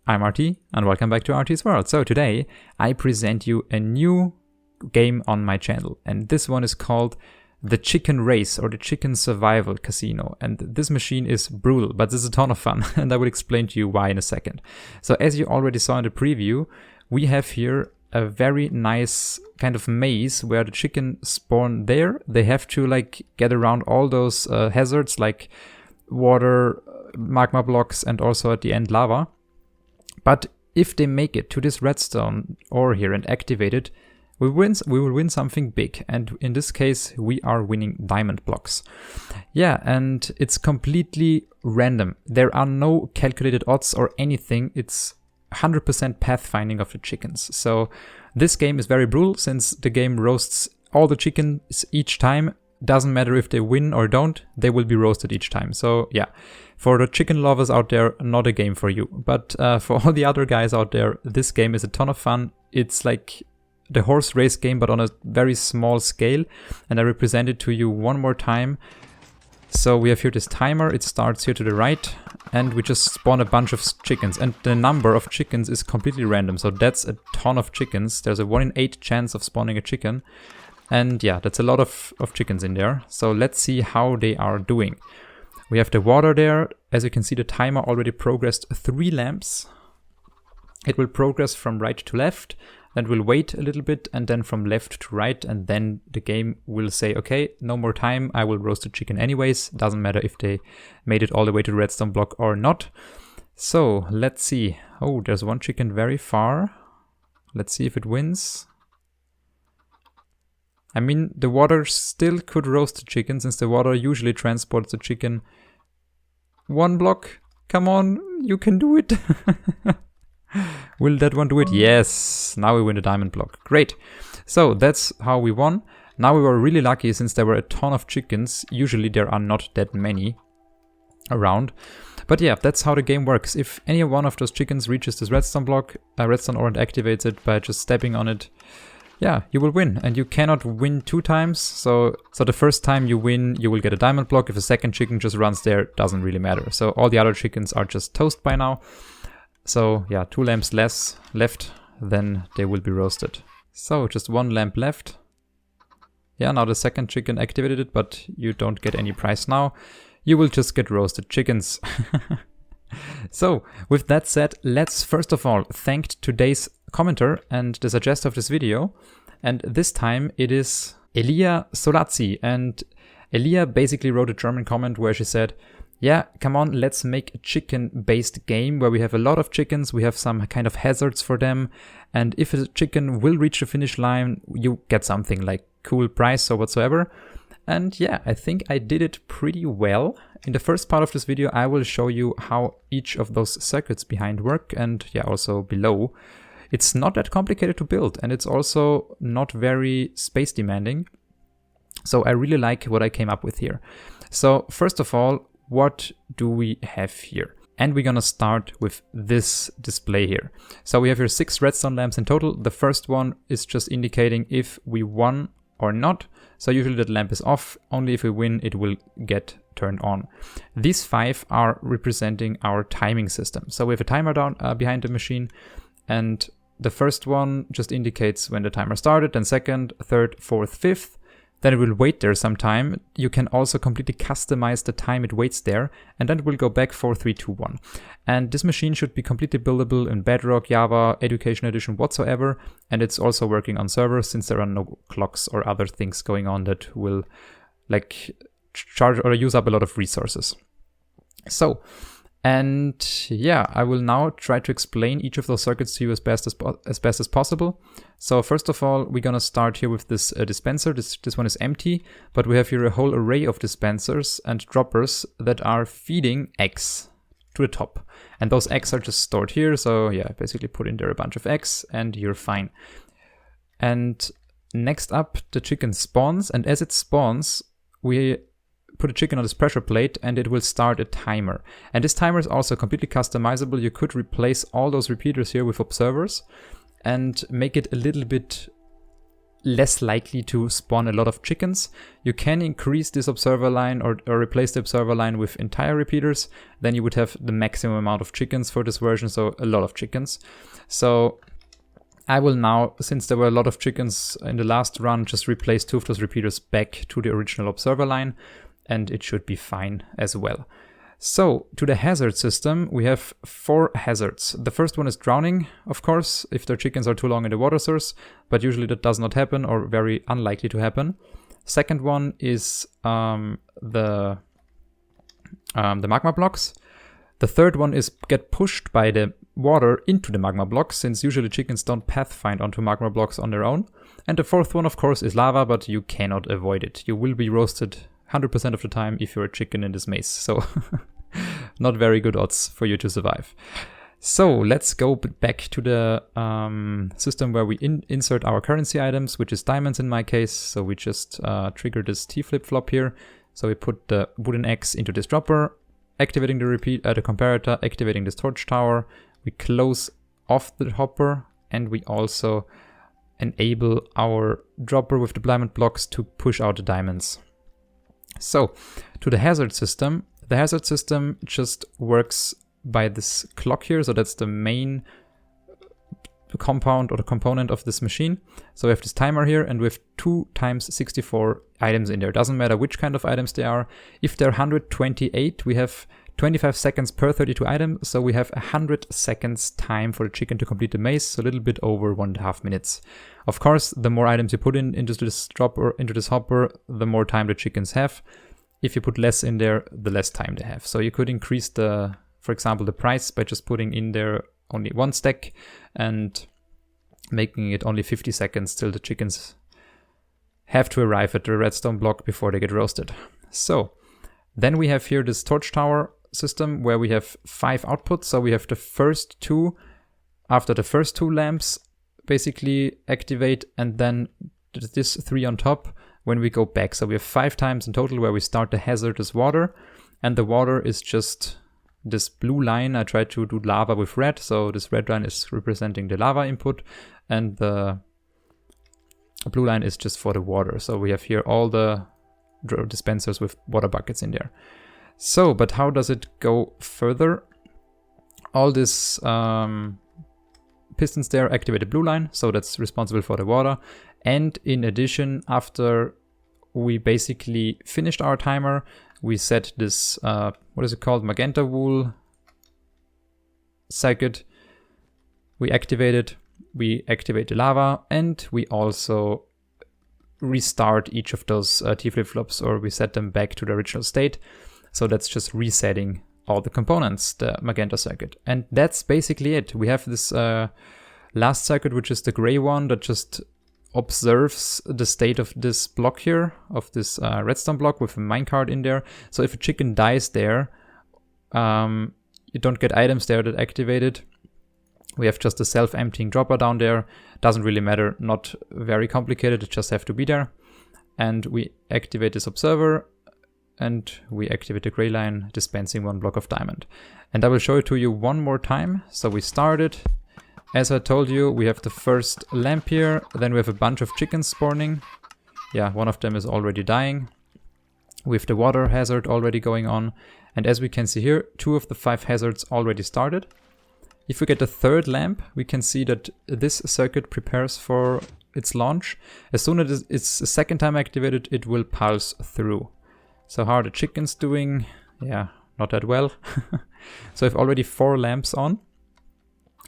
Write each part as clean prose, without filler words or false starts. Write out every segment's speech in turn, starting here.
I'm RT and welcome back to RTsWorld. So today I present you a new game on my channel, and this one is called the Chicken Race or the Chicken Survival Casino. And this machine is brutal, but this is a ton of fun and I will explain to you why in a second. So as you already saw in the preview, we have here a very nice kind of maze where the chicken spawn there. They have to get around all those hazards like water, magma blocks, and also at the end lava. But if they make it to this redstone ore here and activate it, we will win something big. And in this case, we are winning diamond blocks. Yeah, and it's completely random. There are no calculated odds or anything. It's 100% pathfinding of the chickens. So this game is very brutal since the game roasts all the chickens each time. Doesn't matter if they win or don't, they will be roasted each time. So yeah, for the chicken lovers out there, not a game for you. But for all the other guys out there, this game is a ton of fun. It's like the horse race game, but on a very small scale. And I represent it to you one more time. So we have here this timer. It starts here to the right. And we just spawn a bunch of chickens. And the number of chickens is completely random. So that's a ton of chickens. There's a 1 in 8 chance of spawning a chicken. And yeah, that's a lot of chickens in there. So let's see how they are doing. We have the water there. As you can see, the timer already progressed 3 lamps. It will progress from right to left. Then we'll wait a little bit and then from left to right. And then the game will say, okay, no more time. I will roast the chicken anyways. Doesn't matter if they made it all the way to the redstone block or not. So let's see. Oh, there's one chicken very far. Let's see if it wins. I mean, the water still could roast the chicken since the water usually transports the chicken 1 block. Come on, you can do it. Will that one do it? Yes, now we win the diamond block. Great. So that's how we won. Now we were really lucky since there were a ton of chickens. Usually there are not that many around. But yeah, that's how the game works. If any one of those chickens reaches this redstone block, redstone ore, and activates it by just stepping on it, yeah, you will win. And you cannot win 2 times. So the first time you win, you will get a diamond block. If a second chicken just runs there, doesn't really matter. So all the other chickens are just toast by now. So yeah, 2 lamps less left, then they will be roasted. So just 1 lamp left. Yeah, now the second chicken activated it, but you don't get any prize now. You will just get roasted chickens. So with that said, let's first of all thank today's commenter and the suggester of this video. And this time it is Elia Solazzi. And Elia basically wrote a German comment where she said, yeah, come on, let's make a chicken-based game where we have a lot of chickens, we have some kind of hazards for them, and if a chicken will reach the finish line, you get something like cool prize or whatsoever. And yeah, I think I did it pretty well. In the first part of this video, I will show you how each of those circuits behind work, and yeah, also below. It's not that complicated to build, and it's also not very space demanding. So I really like what I came up with here. So first of all, what do we have here? And we're gonna start with this display here. So we have here 6 redstone lamps in total. The first one is just indicating if we won or not. So usually that lamp is off. Only if we win, it will get turned on. These 5 are representing our timing system. So we have a timer down behind the machine, and the first one just indicates when the timer started, then second, third, fourth, fifth. Then it will wait there some time. You can also completely customize the time it waits there, and then it will go back 4, 3, 2, 1. And this machine should be completely buildable in Bedrock, Java, Education Edition, whatsoever. And it's also working on servers since there are no clocks or other things going on that will charge or use up a lot of resources. So, and yeah, I will now try to explain each of those circuits to you as best as possible. So first of all, we're gonna start here with this dispenser. This one is empty, but we have here a whole array of dispensers and droppers that are feeding eggs to the top. And those eggs are just stored here. So yeah, basically put in there a bunch of eggs and you're fine. And next up, the chicken spawns, and as it spawns, we put a chicken on this pressure plate and it will start a timer. And this timer is also completely customizable. You could replace all those repeaters here with observers and make it a little bit less likely to spawn a lot of chickens. You can increase this observer line or replace the observer line with entire repeaters. Then you would have the maximum amount of chickens for this version, so a lot of chickens. So I will now, since there were a lot of chickens in the last run, just replace 2 of those repeaters back to the original observer line, and it should be fine as well. So, to the hazard system, we have 4 hazards. The first one is drowning, of course, if the chickens are too long in the water source, but usually that does not happen or very unlikely to happen. Second one is the magma blocks. The third one is get pushed by the water into the magma blocks, since usually chickens don't pathfind onto magma blocks on their own. And the fourth one, of course, is lava, but you cannot avoid it. You will be roasted 100% of the time if you're a chicken in this maze, so not very good odds for you to survive. So let's go back to the system where we insert our currency items, which is diamonds in my case. So we just trigger this T flip-flop here. So we put the wooden X into this dropper, activating the comparator, activating this torch tower. We close off the hopper, and we also enable our dropper with the diamond blocks to push out the diamonds. So, to the hazard system just works by this clock here, so that's the main compound or the component of this machine. So we have this timer here, and we have 2 times 64 items in there. Doesn't matter which kind of items they are. If they're 128, we have 25 seconds per 32 items, so we have 100 seconds time for the chicken to complete the maze, so a little bit over 1.5 minutes. Of course, the more items you put into this dropper, into this hopper, the more time the chickens have. If you put less in there, the less time they have. So you could increase for example, the price by just putting in there only 1 stack and making it only 50 seconds till the chickens have to arrive at the redstone block before they get roasted. So then we have here this torch tower system where we have 5 outputs. So we have the first 2, after the first 2 lamps basically activate, and then this 3 on top when we go back. So we have 5 times in total where we start the hazardous water, and the water is just this blue line. I tried to do lava with red, so this red line is representing the lava input, and the blue line is just for the water. So we have here all the dispensers with water buckets in there. So, but how does it go further? All this pistons there activate the blue line, so that's responsible for the water. And in addition, after we basically finished our timer, we set this, what is it called, magenta wool circuit. We activate it, we activate the lava, and we also restart each of those T flip-flops, or we set them back to the original state. So that's just resetting all the components, the magenta circuit. And that's basically it. We have this last circuit, which is the gray one, that just observes the state of this block here, of this redstone block with a minecart in there. So if a chicken dies there, you don't get items there that activate it. We have just a self-emptying dropper down there. Doesn't really matter, not very complicated, it just have to be there. And we activate this observer, and we activate the gray line, dispensing 1 block of diamond. And I will show it to you one more time. So we started. As I told you, we have the first lamp here, then we have a bunch of chickens spawning. Yeah, one of them is already dying. We have the water hazard already going on. And as we can see here, 2 of the 5 hazards already started. If we get the 3rd lamp, we can see that this circuit prepares for its launch. As soon as it's the 2nd time activated, it will pulse through. So how are the chickens doing? Yeah, not that well. So I have already 4 lamps on.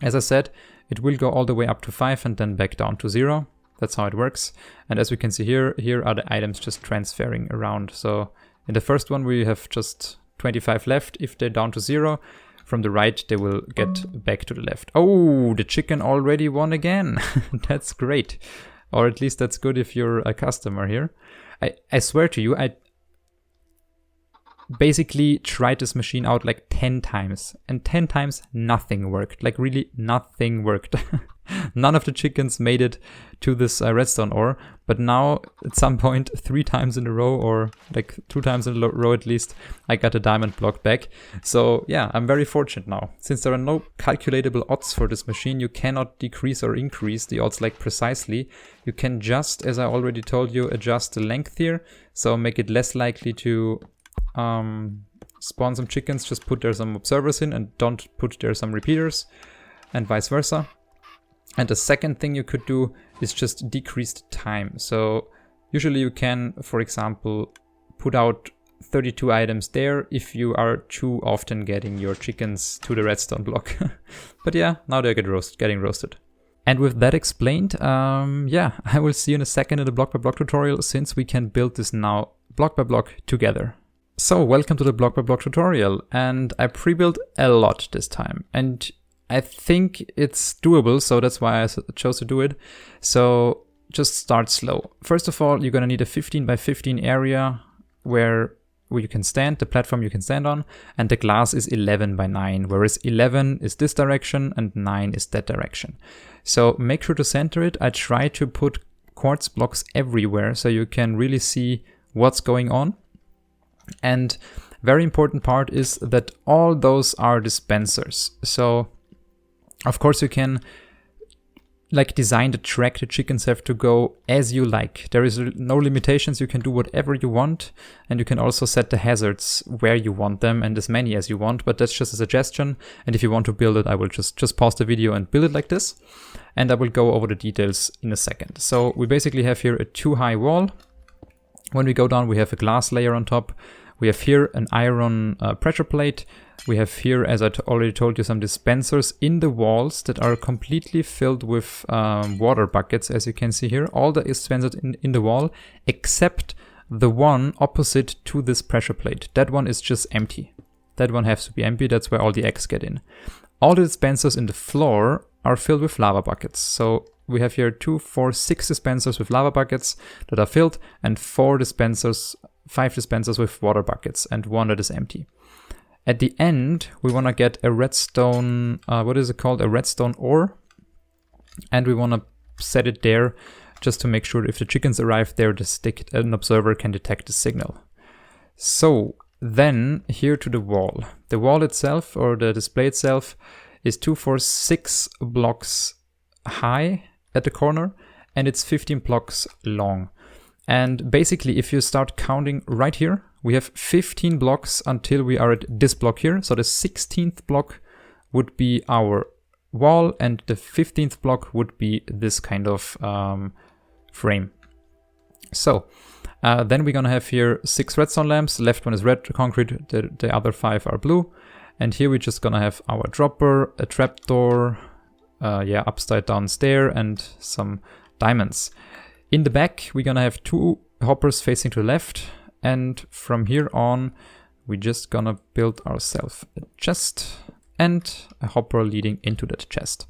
As I said, it will go all the way up to 5 and then back down to 0. That's how it works. And as we can see here are the items just transferring around. So in the first one, we have just 25 left. If they're down to 0, from the right, they will get back to the left. Oh, the chicken already won again. That's great. Or at least that's good if you're a customer here. I swear to you, I basically tried this machine out like 10 times, and 10 times nothing worked. Like really nothing worked. None of the chickens made it to this redstone ore, but now at some point 3 times in a row, or like 2 times in a row at least, I got a diamond block back. So yeah, I'm very fortunate now. Since there are no calculatable odds for this machine, you cannot decrease or increase the odds like precisely. You can just, as I already told you, adjust the length here, so make it less likely to spawn some chickens. Just put there some observers in and don't put there some repeaters, and vice versa. And the second thing you could do is just decrease the time. So usually you can, for example, put out 32 items there if you are too often getting your chickens to the redstone block. But yeah, now they're getting roasted. And with that explained, yeah, I will see you in a second in the block by block tutorial, since we can build this now block by block together. So welcome to the block by block tutorial, and I pre-built a lot this time, and I think it's doable, so that's why I chose to do it. So just start slow. First of all, you're gonna need a 15 by 15 area where you can stand, the platform you can stand on, and the glass is 11 by 9, whereas 11 is this direction and 9 is that direction. So make sure to center it. I try to put quartz blocks everywhere so you can really see what's going on. And very important part is that all those are dispensers. So of course you can like design the track the chickens have to go as you like. There is no limitations. You can do whatever you want, and you can also set the hazards where you want them and as many as you want, but that's just a suggestion. And if you want to build it, I will just pause the video and build it like this, and I will go over the details in a second. So we basically have here a 2-high wall. When we go down, we have a glass layer on top. We have here an iron pressure plate. We have here, as I already told you, some dispensers in the walls that are completely filled with water buckets, as you can see here. All the dispensers in the wall, except the one opposite to this pressure plate. That one is just empty. That one has to be empty. That's where all the eggs get in. All the dispensers in the floor are filled with lava buckets. So we have here 2, 4, 6 dispensers with lava buckets that are filled, and 5 dispensers with water buckets, and 1 that is empty. At the end, we want to get a redstone, what is it called? A redstone ore. And we want to set it there just to make sure if the chickens arrive there, an observer can detect the signal. So then here to the wall. The wall itself, or the display itself, is 2, 4, 6 blocks high at the corner, and it's 15 blocks long. And basically, if you start counting right here, we have 15 blocks until we are at this block here. So the 16th block would be our wall, and the 15th block would be this kind of frame. So then we're gonna have here 6 redstone lamps. Left one is red concrete, the other 5 are blue. And here we're just gonna have our dropper, a trapdoor, upside down stair, and some diamonds. In the back, we're gonna have 2 hoppers facing to the left, and from here on, we're just gonna build ourselves a chest and a hopper leading into that chest.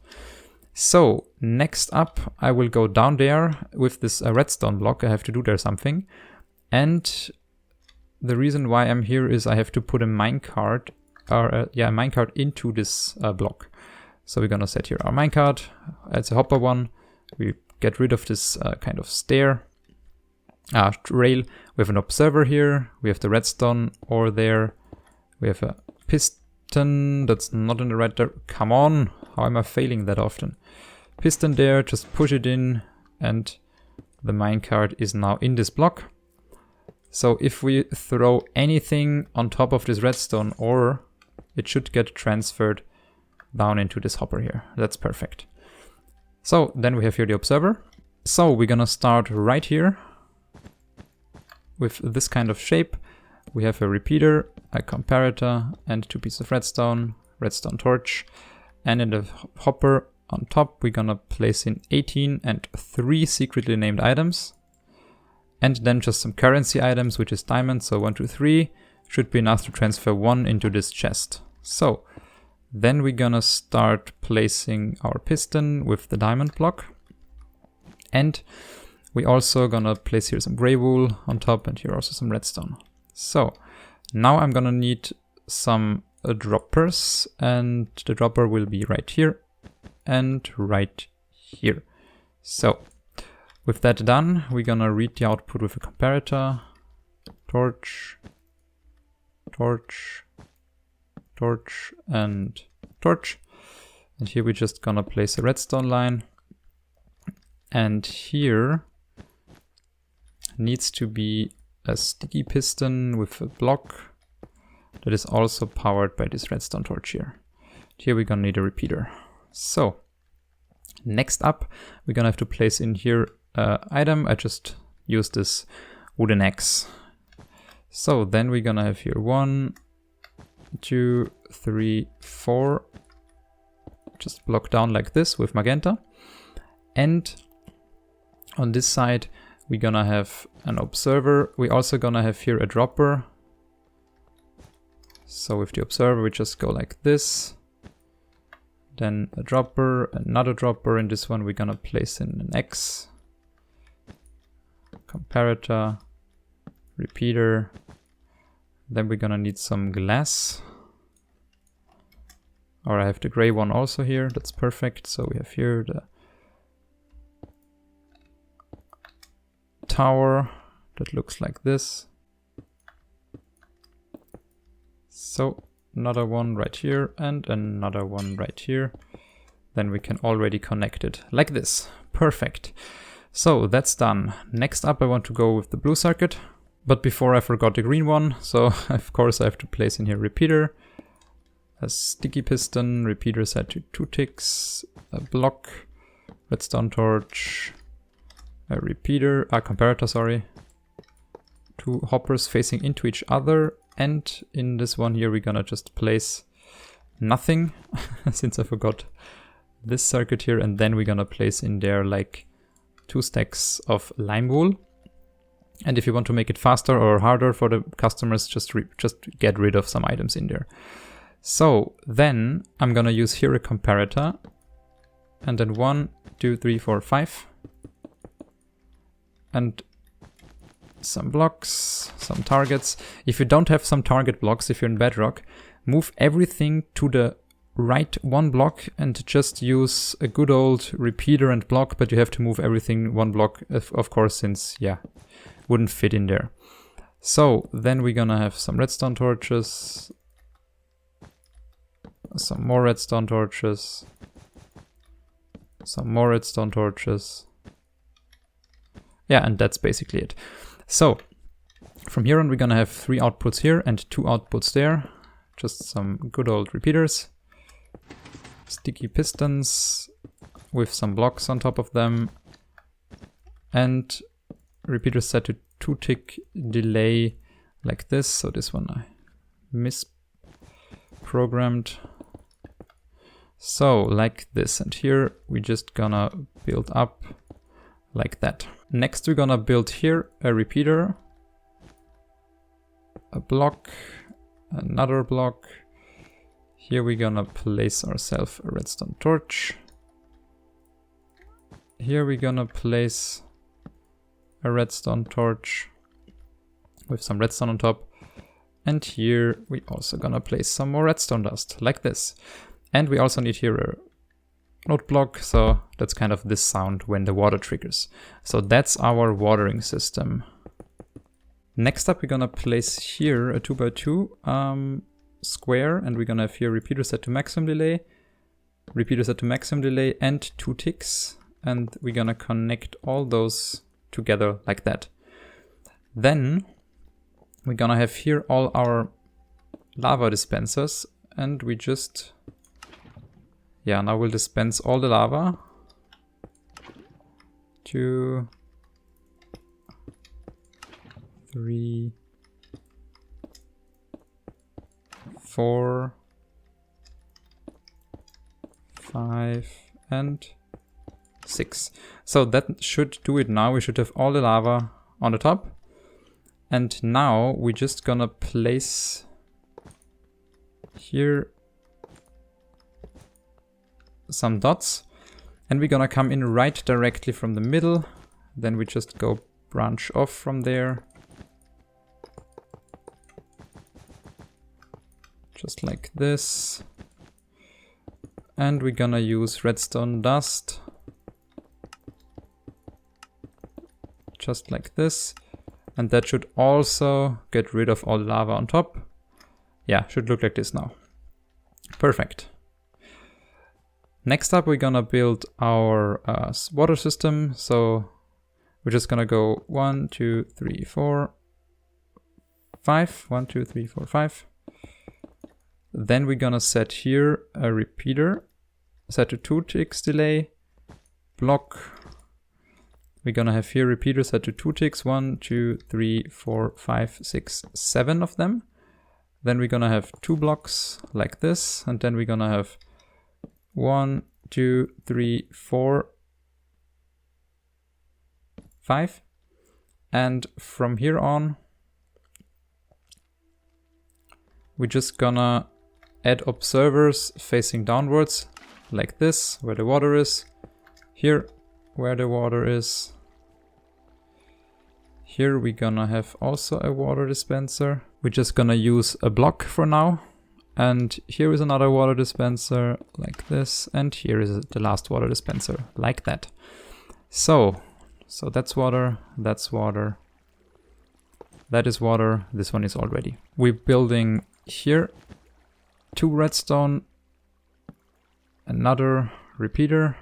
So next up, I will go down there with this redstone block. I have to do there something, and the reason why I'm here is I have to put a minecart, a minecart into this block. So we're gonna set here our minecart. It's a hopper one. We get rid of this kind of stair rail. We have an observer here. We have the redstone ore there. We have a piston that's not in the right direction. Come on, how am I failing that often? Piston there, just push it in, and the minecart is now in this block. So if we throw anything on top of this redstone ore, it should get transferred down into this hopper here. That's perfect. So then we have here the observer. So we're gonna start right here with this kind of shape. We have a repeater, a comparator, and 2 pieces of redstone torch. And in the hopper on top, we're gonna place in 18 and 3 secretly named items. And then just some currency items, which is diamonds. So 1, 2, 3 should be enough to transfer 1 into this chest. So then we're gonna start placing our piston with the diamond block. And we also gonna place here some gray wool on top, and here also some redstone. So now I'm gonna need some droppers, and the dropper will be right here and right here. So with that done, we're gonna read the output with a comparator. Torch, torch, torch, and torch. And here we're just gonna place a redstone line. And here needs to be a sticky piston with a block that is also powered by this redstone torch here. Here we're gonna need a repeater. So next up, we're gonna have to place in here an item. I just used this wooden axe. So then we're gonna have here 1, 2, 3, 4. Just block down like this with magenta. And on this side, we're gonna have an observer. We're also gonna have here a dropper. So with the observer, we just go like this. Then a dropper, another dropper. In this one, we're gonna place in an X. Comparator, repeater. Then we're gonna need some glass. Or I have the gray one also here. That's perfect. So we have here the tower that looks like this. So another one right here and another one right here. Then we can already connect it like this. Perfect. So that's done. Next up I want to go with the blue circuit. But before I forgot the green one. So of course I have to place in here repeater. A sticky piston, repeater set to 2 ticks, a block, redstone torch, a repeater, a comparator, sorry. 2 hoppers facing into each other, and in this one here we're gonna just place nothing, since I forgot this circuit here, and then we're gonna place in there like 2 stacks of lime wool. And if you want to make it faster or harder for the customers, just get rid of some items in there. So then I'm gonna use here a comparator, and then 1, 2, 3, 4, 5, and some blocks, some targets. If you don't have some target blocks, if you're in Bedrock, move everything to the right 1 block and just use a good old repeater and block, but you have to move everything 1 block, of course, since, yeah, wouldn't fit in there. So then we're gonna have some redstone torches, some more redstone torches, some more redstone torches. Yeah, and that's basically it. So from here on we're gonna have 3 outputs here and 2 outputs there. Just some good old repeaters. Sticky pistons with some blocks on top of them. And repeaters set to 2 tick delay like this. So this one I misprogrammed. So like this, and here we're just gonna build up like that. Next we're gonna build here a repeater, a block, another block. Here we're gonna place ourselves a redstone torch. Here we're gonna place a redstone torch with some redstone on top. And here we also gonna place some more redstone dust like this. And we also need here a note block, so that's kind of this sound when the water triggers. So that's our watering system. Next up we're gonna place here a 2x2 square, and we're gonna have here repeater set to maximum delay, repeater set to maximum delay, and 2 ticks, and we're gonna connect all those together like that. Then we're gonna have here all our lava dispensers, and we just, yeah, now we'll dispense all the lava. 2, 3, 4, 5, and 6. So that should do it now. We should have all the lava on the top. And now we're just gonna place here some dots, and we're gonna come in right directly from the middle. Then we just go branch off from there, just like this. And we're gonna use redstone dust just like this. And that should also get rid of all the lava on top. Yeah, should look like this now. Perfect. Next up, we're gonna build our water system. So we're just gonna go 1, 2, 3, 4, 5. 1, 2, 3, 4, 5. Then we're gonna set here a repeater, set to 2 ticks delay, block. We're gonna have here repeater set to 2 ticks, 1, 2, 3, 4, 5, 6, 7 of them. Then we're gonna have 2 blocks like this, and then we're gonna have 1, 2, 3, 4, 5. And from here on, we're just gonna add observers facing downwards like this, where the water is. Here, where the water is. Here we're gonna have also a water dispenser. We're just gonna use a block for now. And here is another water dispenser like this. And here is the last water dispenser like that. So that's water, that's water. That is water, this one is all ready. We're building here 2 redstone, another repeater,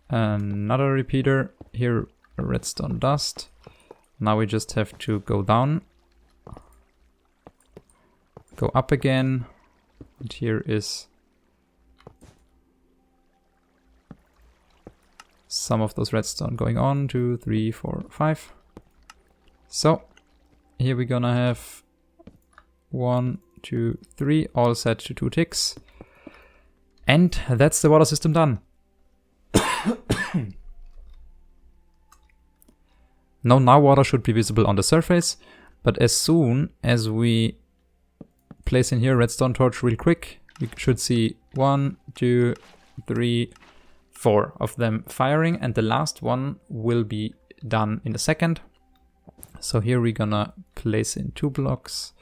another repeater, here a redstone dust. Now we just have to go down, go up again, and here is some of those redstone going on, 2, 3, 4, 5. So here we're gonna have 1, 2, 3, all set to 2 ticks. And that's the water system done. Now water should be visible on the surface, but as soon as we place in here redstone torch real quick, you should see 1, 2, 3, 4 of them firing, and the last one will be done in a second. So here we're gonna place in 2 blocks,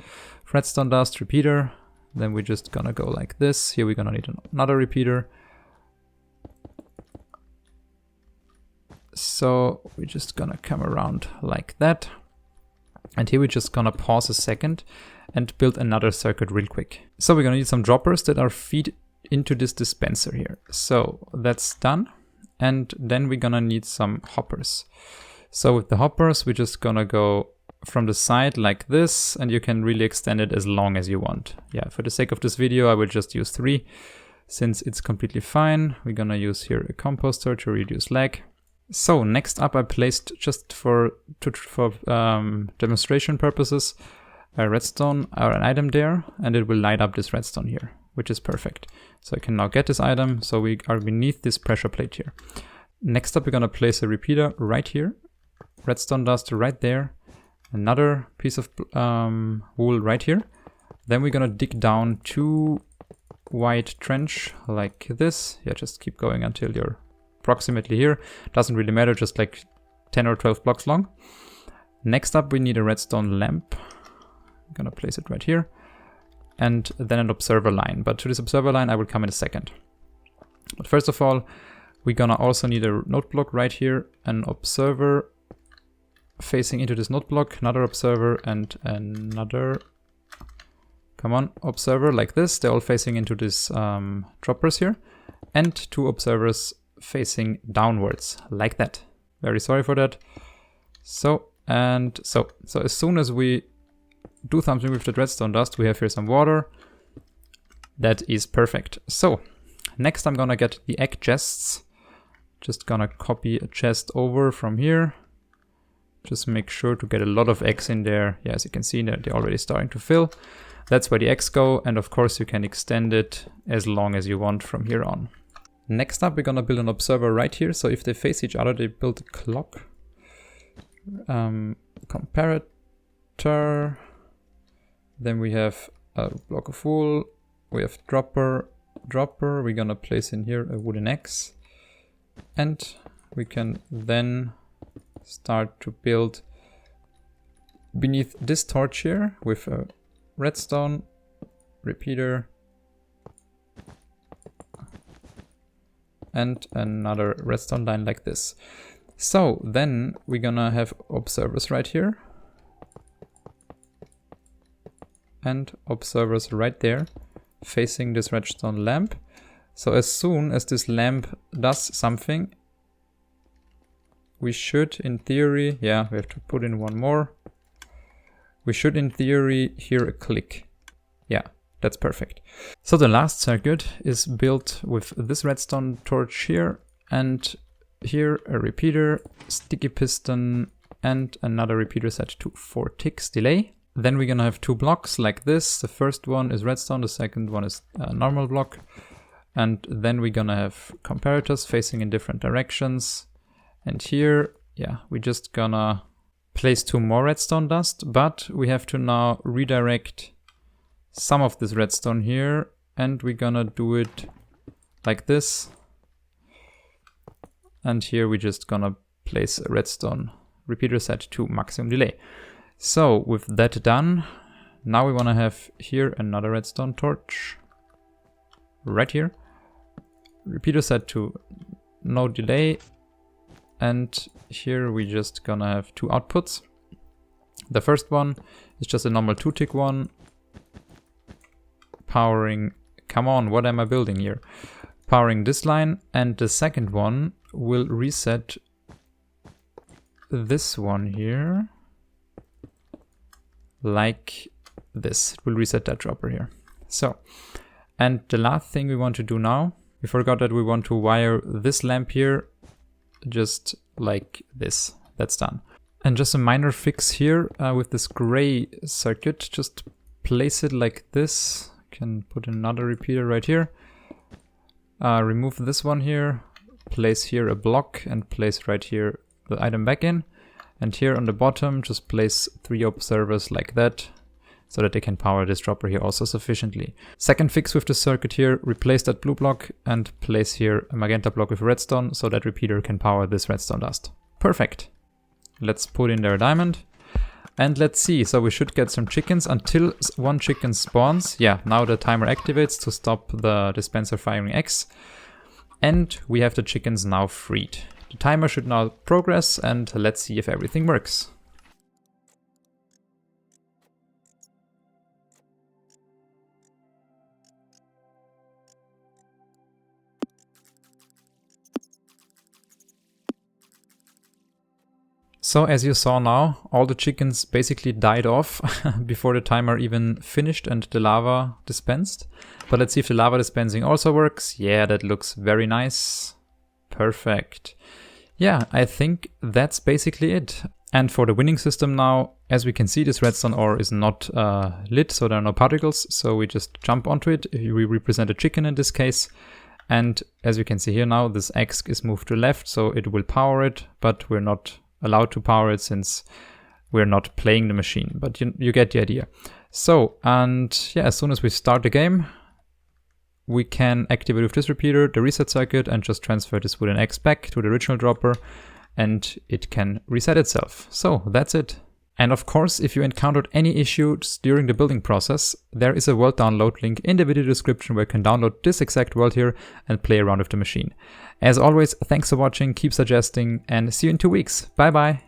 redstone dust, repeater, then we're just gonna go like this. Here we're gonna need another repeater. So we're just gonna come around like that. And here we're just gonna pause a second and build another circuit real quick. So we're gonna need some droppers that are feed into this dispenser here. So that's done. And then we're gonna need some hoppers. So with the hoppers, we're just gonna go from the side like this, and you can really extend it as long as you want. Yeah, for the sake of this video, I will just use 3 since it's completely fine. We're gonna use here a composter to reduce lag. So next up, I placed just for demonstration purposes a redstone or an item there, and it will light up this redstone here, which is perfect. So I can now get this item. So we are beneath this pressure plate here. Next up, we're gonna place a repeater right here, redstone dust right there, another piece of wool right here. Then we're gonna dig down 2 wide trench like this. Yeah, just keep going until you're approximately here. Doesn't really matter, just like 10 or 12 blocks long. Next up, we need a redstone lamp. I'm gonna place it right here. And then an observer line. But to this observer line, I will come in a second. But first of all, we're gonna also need a node block right here, an observer facing into this node block, another observer, and another, come on, observer like this. They're all facing into this droppers here, and 2 observers facing downwards like that. Very sorry for that. So as soon as we do something with the redstone dust, we have here some water. That is perfect. So next I'm gonna get the egg chests. Just gonna copy a chest over from here. Just make sure to get a lot of eggs in there. Yeah, as you can see, they're already starting to fill. That's where the eggs go, and of course you can extend it as long as you want from here on. Next up, we're gonna build an observer right here. So if they face each other, they build a clock. Comparator. Then we have a block of wool. We have dropper. We're gonna place in here a wooden X. And we can then start to build beneath this torch here with a redstone, repeater, and another redstone line like this. So then we're gonna have observers right here and observers right there facing this redstone lamp. So as soon as this lamp does something, we should in theory, yeah, we have to put in one more. We should in theory hear a click. Yeah, that's perfect. So the last circuit is built with this redstone torch here, and here a repeater, sticky piston, and another repeater set to 4 ticks delay. Then we're gonna have 2 blocks like this. The first one is redstone, the second one is a normal block. And then we're gonna have comparators facing in different directions. And here, yeah, we're just gonna place 2 more redstone dust, but we have to now redirect some of this redstone here, and we're gonna do it like this. And here we're just gonna place a redstone repeater set to maximum delay. So with that done, now we wanna have here another redstone torch right here. Repeater set to no delay, and here we just gonna have 2 outputs. The first one is just a normal 2-tick one, powering, come on, what am I building here? Powering this line, and the second one will reset this one here, like this. It will reset that dropper here. So, and the last thing we want to do now, we forgot that we want to wire this lamp here just like this. That's done. And just a minor fix here with this gray circuit, just place it like this. Can put another repeater right here. Remove this one here, place here a block, and place right here the item back in. And here on the bottom, just place 3 observers like that, so that they can power this dropper here also sufficiently. Second fix with the circuit here, replace that blue block and place here a magenta block with redstone, so that repeater can power this redstone dust. Perfect. Let's put in there a diamond. And let's see, so we should get some chickens until 1 chicken spawns. Yeah, now the timer activates to stop the dispenser firing eggs. And we have the chickens now freed. The timer should now progress, and let's see if everything works. So as you saw now, all the chickens basically died off before the timer even finished and the lava dispensed. But let's see if the lava dispensing also works. Yeah, that looks very nice. Perfect. Yeah, I think that's basically it. And for the winning system now, as we can see, this redstone ore is not lit, so there are no particles. So we just jump onto it. We represent a chicken in this case. And as you can see here now, this X is moved to left, so it will power it, but we're not allowed to power it since we're not playing the machine, but you get the idea. So, and yeah, as soon as we start the game, we can activate with this repeater the reset circuit and just transfer this wooden X back to the original dropper, and it can reset itself. So that's it. And of course, if you encountered any issues during the building process, there is a world download link in the video description where you can download this exact world here and play around with the machine. As always, thanks for watching, keep suggesting, and see you in 2 weeks. Bye bye!